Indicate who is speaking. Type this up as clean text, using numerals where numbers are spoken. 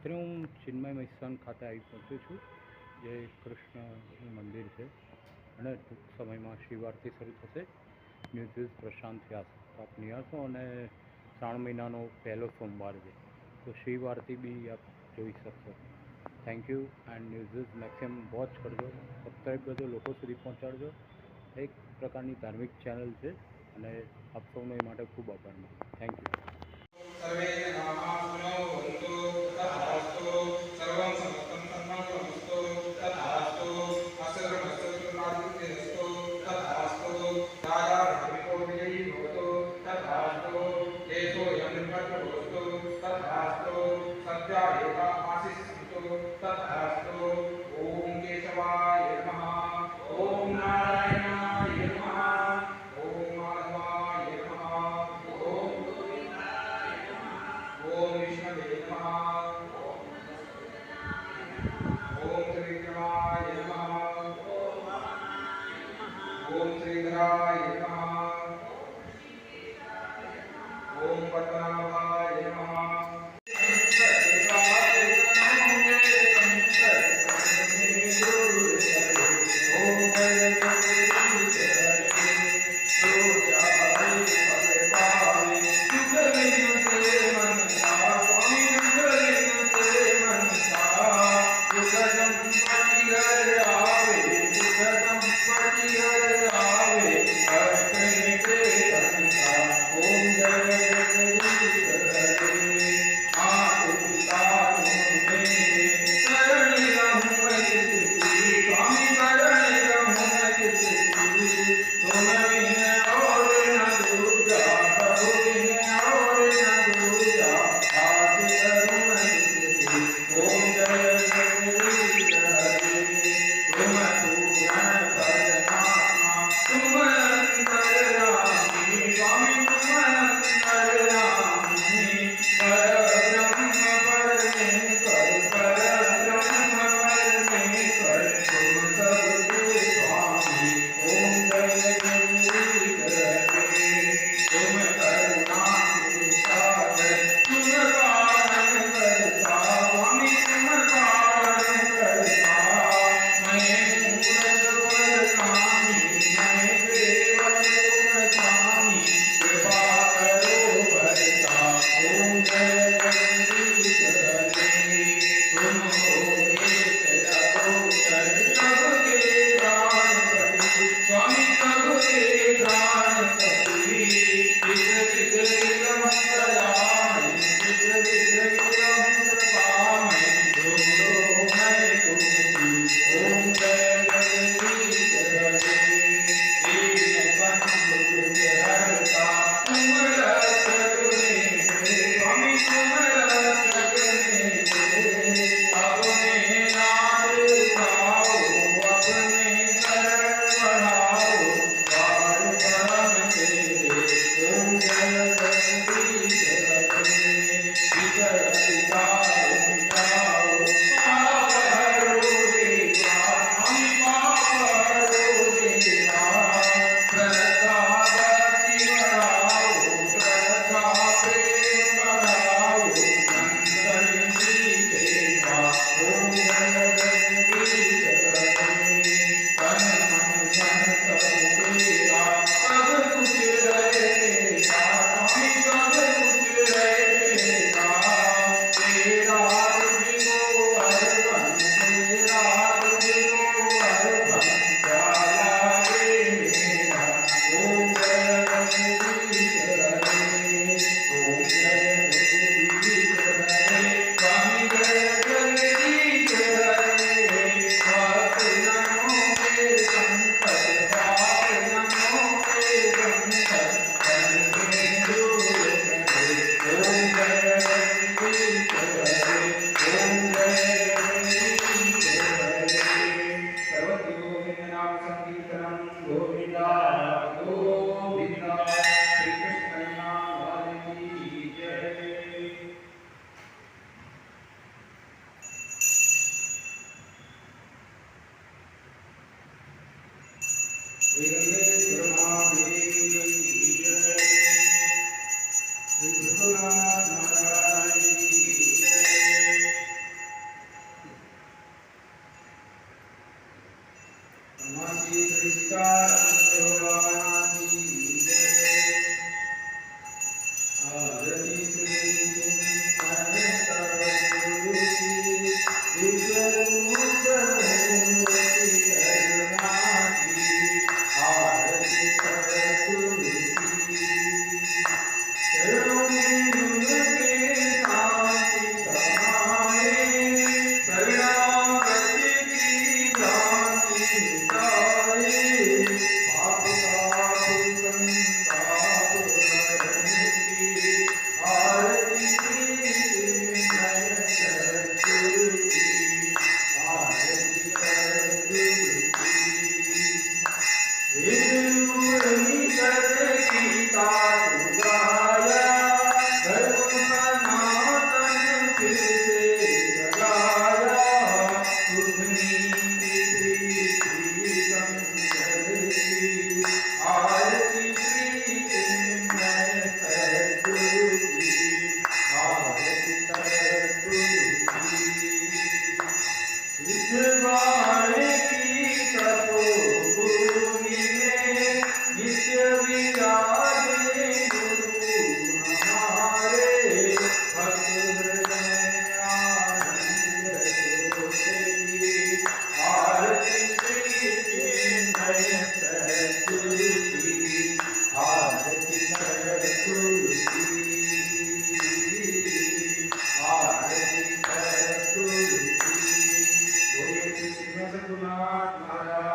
Speaker 1: અત્યારે હું ચિન્મય મહેસાણ ખાતે આવી પહોંચ્યો છું, જે કૃષ્ણનું મંદિર છે અને ટૂંક સમયમાં શિવ આરતી શરૂ થશે. ન્યૂઝ પ્રશાંત વ્યાસ આપ નિહાળશો અને શ્રાવણ મહિનાનો પહેલો સોમવાર છે, તો શિવ આરતી બી આપ જોઈ શકશો. Thank you. And news maximum watch કરજો, સબસ્ક્રાઈબ કરજો, લોકો સુધી પહોંચાડજો. એક પ્રકારની ધાર્મિક ચેનલ છે અને આપ સૌનો એ માટે ખૂબ આભાર માનું. Thank you.
Speaker 2: सर्वे जनाः सुखिनो भवन्तु तथास्तु सर्वं समस्तं सन्मङ्गलमस्तु तथास्तु अस्य धर्मस्य कृतकार्यसिद्धिरस्तु तथास्तु राजाराजविको विजयी भवतु तथास्तु देशोऽयं निर्भद्र भवतु तथास्तु सत्या एका आशिषन्तु तथास्तु ॐ केशवाय नमः ॐ नारायणाय नमः ॐ माधवाय नमः ॐ સદગુરુનાથ મહારાજ